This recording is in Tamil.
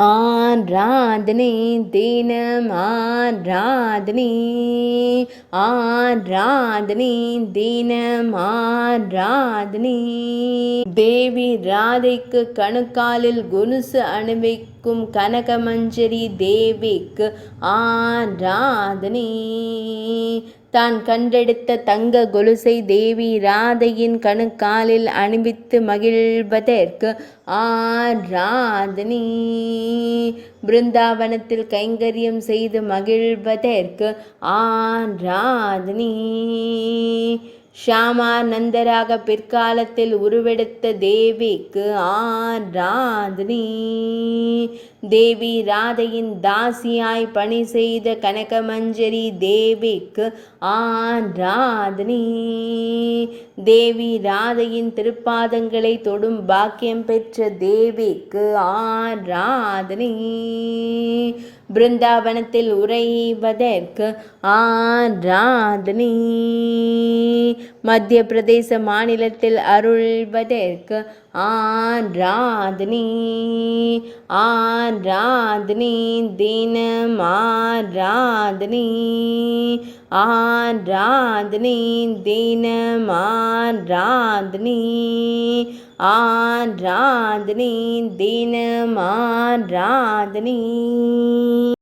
ஆராதனை தினம் ஆராதனை, ஆராதனை தினம் ஆராதனை. தேவி ராதைக்கு கணுக்காலில் கொலுசு அணிவிக்கும் கனகமஞ்சரி தேவிக்கு ஆராதனை. தான் கண்டெடுத்த தங்க கொலுசை தேவி ராதையின் கணுக்காலில் அணிவித்து மகிழ்வதற்கு ஆராதனை. பிருந்தாவனத்தில் கைங்கரியம் செய்து மகிழ்வதற்கு ஆராதனை. ஷாமானந்தராக பிற்காலத்தில் உருவெடுத்த தேவிக்கு ஆராதனை. தேவி ராதையின் தாசியாய் பணி செய்த கனகமஞ்சரி தேவிக்கு ஆராதனை. தேவி ராதையின் திருப்பாதங்களை தொடும் பாக்கியம் பெற்ற தேவிக்கு ஆராதனை. பிருந்தாவனத்தில் உறைவதற்கு ஆராதனை. மத்திய பிரதேச மாநிலத்தில் அருள்வதற்கு ஆராதனை. ஆராதனை தினம் ஆராதனை, ஆராதனை தினம் ஆராதனை, ஆராதனை தினம் ஆராதனை.